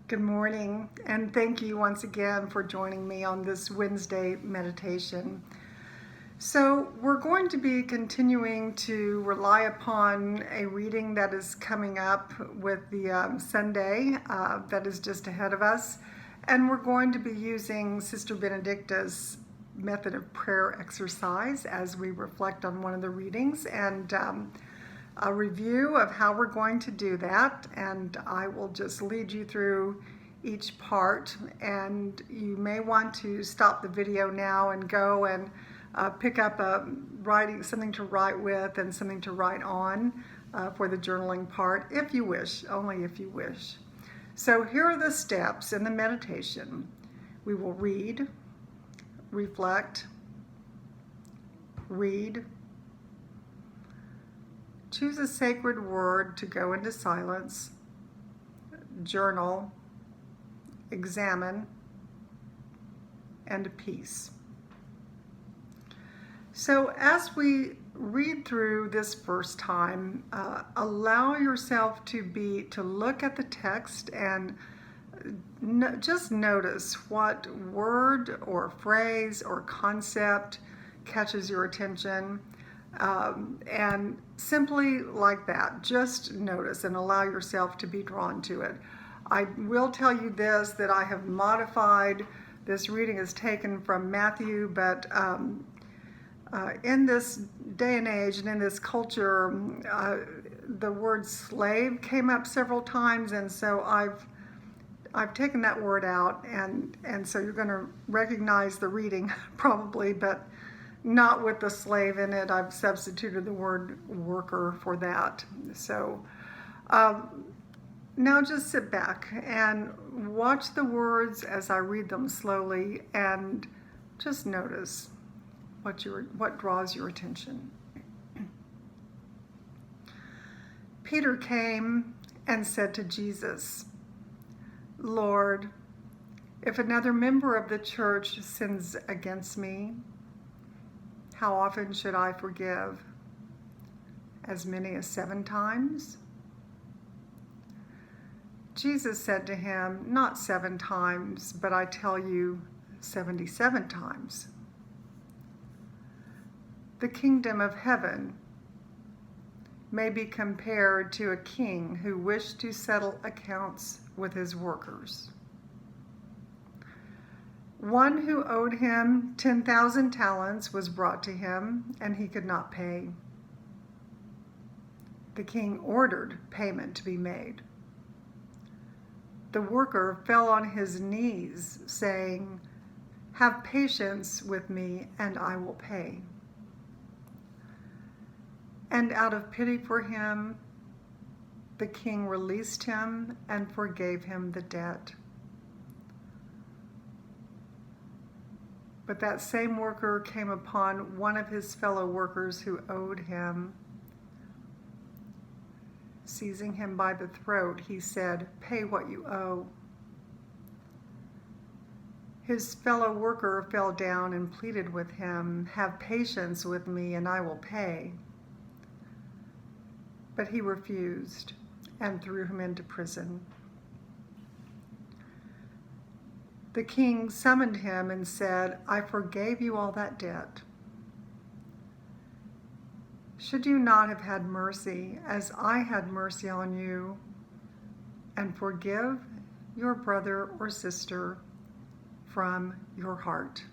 Good morning, and thank you once again for joining me on this Wednesday meditation. So, we're going to be continuing to rely upon a reading that is coming up with the Sunday that is just ahead of us, and we're going to be using Sister Benedicta's method of prayer exercise as we reflect on one of the readings and a review of how we're going to do that, and I will just lead you through each part, and you may want to stop the video now and go and pick up something to write with and something to write on for the journaling part, if you wish, only if you wish. So here are the steps in the meditation. We will read, reflect, read, choose a sacred word to go into silence, journal, examine, and peace. So as we read through this first time, allow yourself to look at the text and just notice what word or phrase or concept catches your attention. And simply like that, just notice and allow yourself to be drawn to it. I will tell you this, that I have modified, this reading is taken from Matthew, but in this day and age and in this culture, the word slave came up several times, and so I've taken that word out, and so you're going to recognize the reading probably, but not with the slave in it. I've substituted the word worker for that. So now just sit back and watch the words as I read them slowly, and just notice what draws your attention. Peter came and said to Jesus, "Lord, if another member of the church sins against me, how often should I forgive? As many as 7 times?" Jesus said to him, "Not 7 times, but I tell you, 77 times. The kingdom of heaven may be compared to a king who wished to settle accounts with his workers. One who owed him 10,000 talents was brought to him, and he could not pay. The king ordered payment to be made. The worker fell on his knees, saying, 'Have patience with me, and I will pay.' And out of pity for him, the king released him and forgave him the debt. But that same worker came upon one of his fellow workers who owed him. Seizing him by the throat, he said, 'Pay what you owe.' His fellow worker fell down and pleaded with him, 'Have patience with me, and I will pay.' But he refused and threw him into prison. The king summoned him and said, 'I forgave you all that debt. Should you not have had mercy as I had mercy on you, and forgive your brother or sister from your heart?'"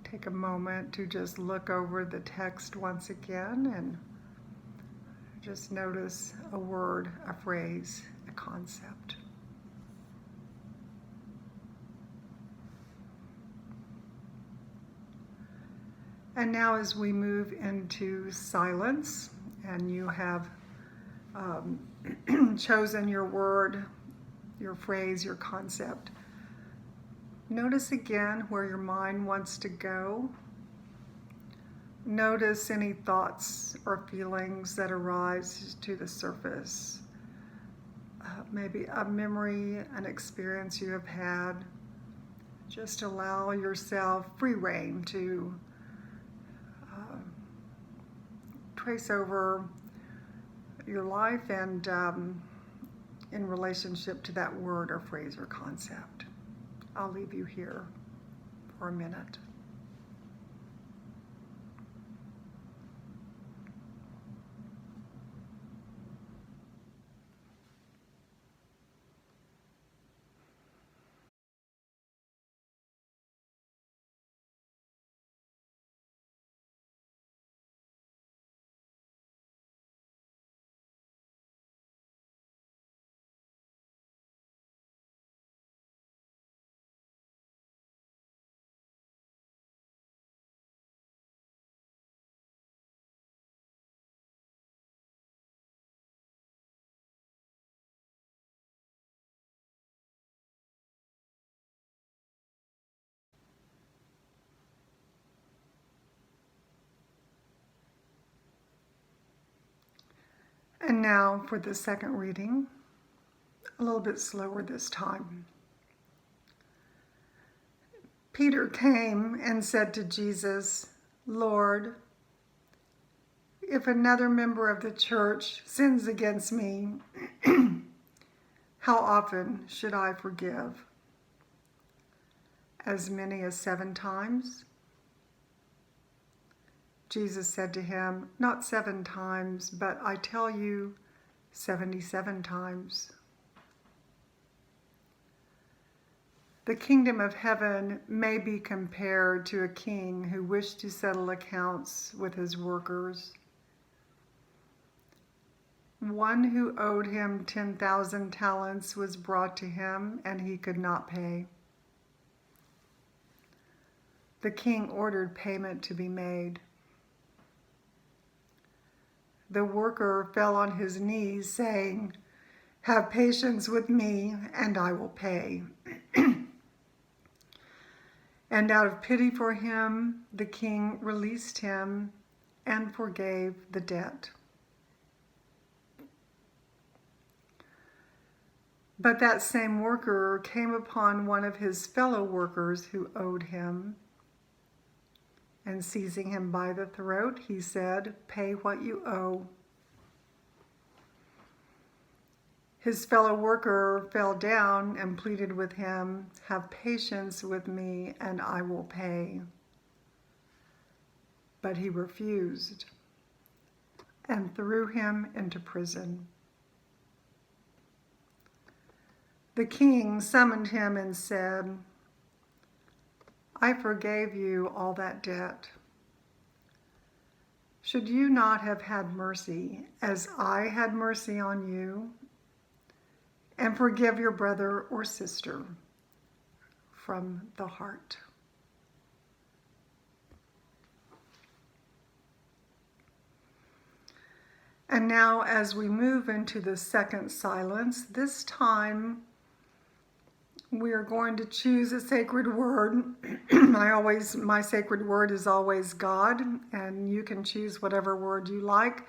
Take a moment to just look over the text once again and just notice a word, a phrase, a concept. And now as we move into silence, and you have chosen your word, your phrase, your concept, notice again where your mind wants to go. Notice any thoughts or feelings that arise to the surface. Maybe a memory, an experience you have had. Just allow yourself free rein to trace over your life and in relationship to that word or phrase or concept. I'll leave you here for a minute. And now for the second reading, a little bit slower this time. Peter came and said to Jesus, "Lord, if another member of the church sins against me, how often should I forgive? As many as 7 times?" Jesus said to him, "Not 7 times, but I tell you, 77 times." The kingdom of heaven may be compared to a king who wished to settle accounts with his workers. One who owed him 10,000 talents was brought to him, and he could not pay. The king ordered payment to be made. The worker fell on his knees, saying, "Have patience with me, and I will pay." And out of pity for him, the king released him and forgave the debt. But that same worker came upon one of his fellow workers who owed him, and seizing him by the throat, he said, "Pay what you owe." His fellow worker fell down and pleaded with him, "Have patience with me, and I will pay." But he refused and threw him into prison. The king summoned him and said, "I forgave you all that debt. Should you not have had mercy as I had mercy on you? And forgive your brother or sister from the heart." And now as we move into the second silence, this time we are going to choose a sacred word. My sacred word is always God, and you can choose whatever word you like.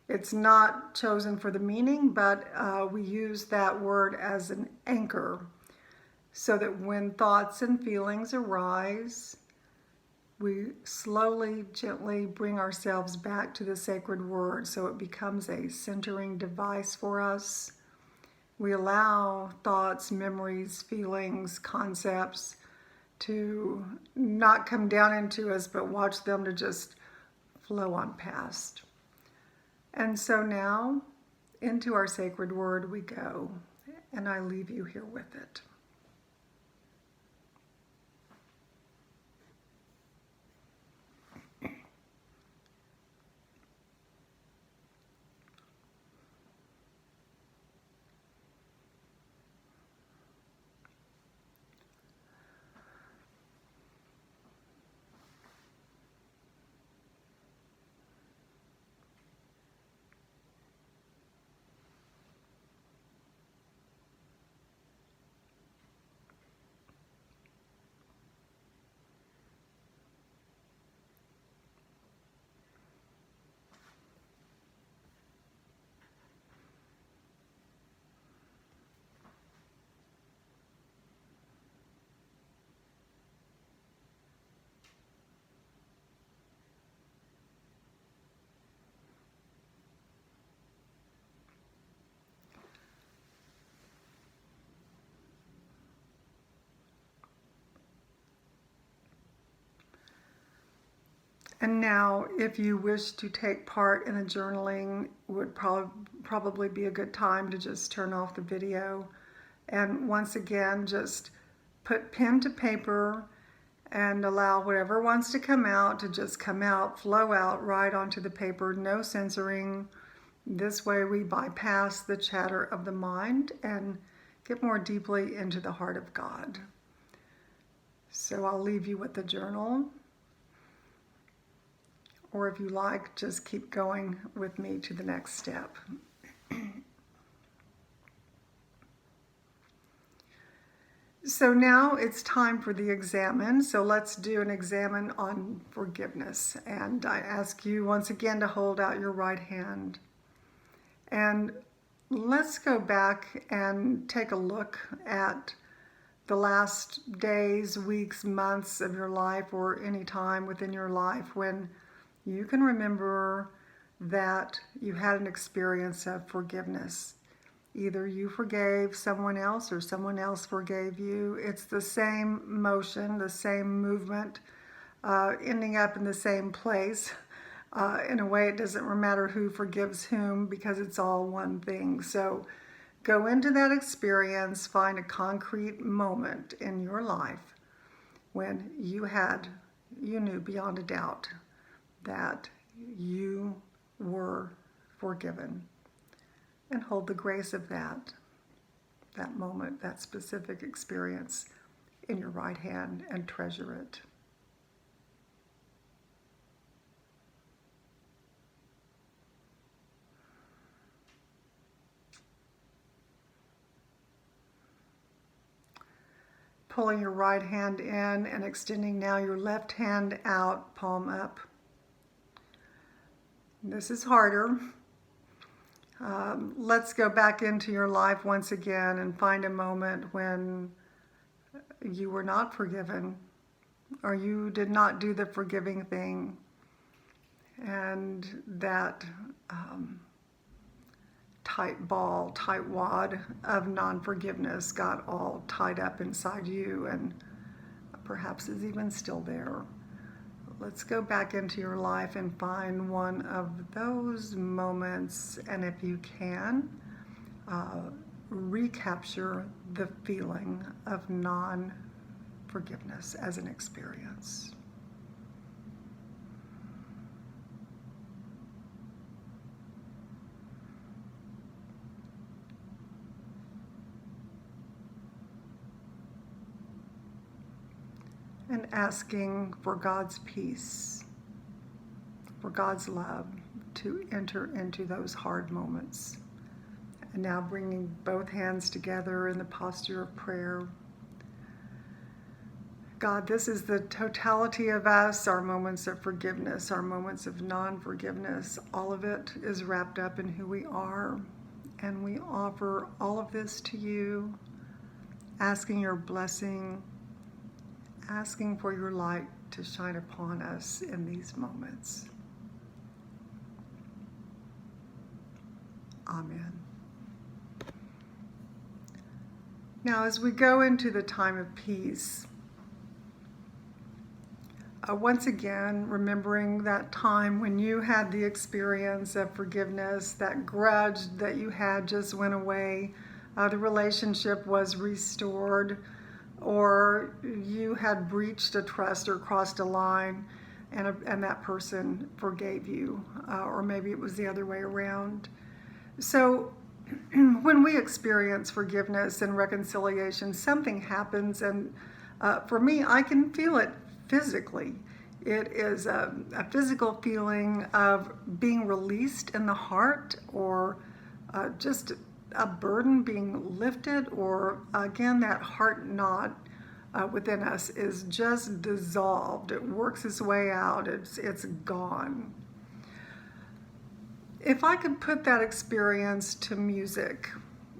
It's not chosen for the meaning, but we use that word as an anchor so that when thoughts and feelings arise, we slowly, gently bring ourselves back to the sacred word so it becomes a centering device for us. We allow thoughts, memories, feelings, concepts to not come down into us, but watch them to just flow on past. And so now, into our sacred word we go, and I leave you here with it. And now, if you wish to take part in the journaling, would probably be a good time to just turn off the video. And once again, just put pen to paper and allow whatever wants to come out to just come out, flow out right onto the paper, no censoring. This way we bypass the chatter of the mind and get more deeply into the heart of God. So I'll leave you with the journal. Or if you like, just keep going with me to the next step. So now it's time for the examine. So let's do an examine on forgiveness. And I ask you once again to hold out your right hand. And let's go back and take a look at the last days, weeks, months of your life, or any time within your life when you can remember that you had an experience of forgiveness. Either you forgave someone else or someone else forgave you. It's the same motion, the same movement, ending up in the same place. In a way, it doesn't matter who forgives whom because it's all one thing. So go into that experience, find a concrete moment in your life when you knew beyond a doubt that you were forgiven. And hold the grace of that moment, that specific experience in your right hand and treasure it. Pulling your right hand in and extending now your left hand out, palm up. This is harder. Let's go back into your life once again and find a moment when you were not forgiven or you did not do the forgiving thing, and that tight wad of non-forgiveness got all tied up inside you and perhaps is even still there. Let's go back into your life and find one of those moments, and if you can, recapture the feeling of non-forgiveness as an experience. And asking for God's peace, for God's love to enter into those hard moments. And now bringing both hands together in the posture of prayer. God, this is the totality of us, our moments of forgiveness, our moments of non-forgiveness. All of it is wrapped up in who we are. And we offer all of this to you, asking your blessing, asking for your light to shine upon us in these moments. Amen. Now, as we go into the time of peace, once again, remembering that time when you had the experience of forgiveness, that grudge that you had just went away, the relationship was restored, or you had breached a trust or crossed a line and that person forgave you, or maybe it was the other way around. So when we experience forgiveness and reconciliation, something happens, and for me, I can feel it physically. It is a physical feeling of being released in the heart, or just a burden being lifted, or again, that heart knot within us is just dissolved. It works its way out. It's gone. If I could put that experience to music,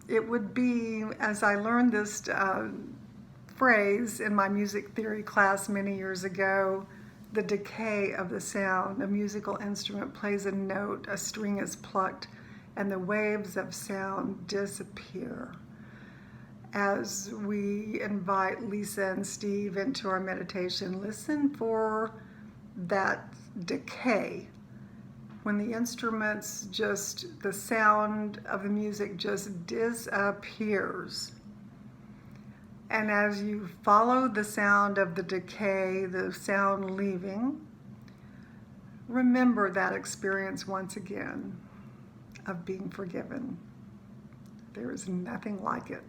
it would be, as I learned this phrase in my music theory class many years ago, the decay of the sound. A musical instrument plays a note, a string is plucked, and the waves of sound disappear. As we invite Lisa and Steve into our meditation, listen for that decay, when the instruments just, the sound of the music just disappears. And as you follow the sound of the decay, the sound leaving, remember that experience once again of being forgiven. There is nothing like it.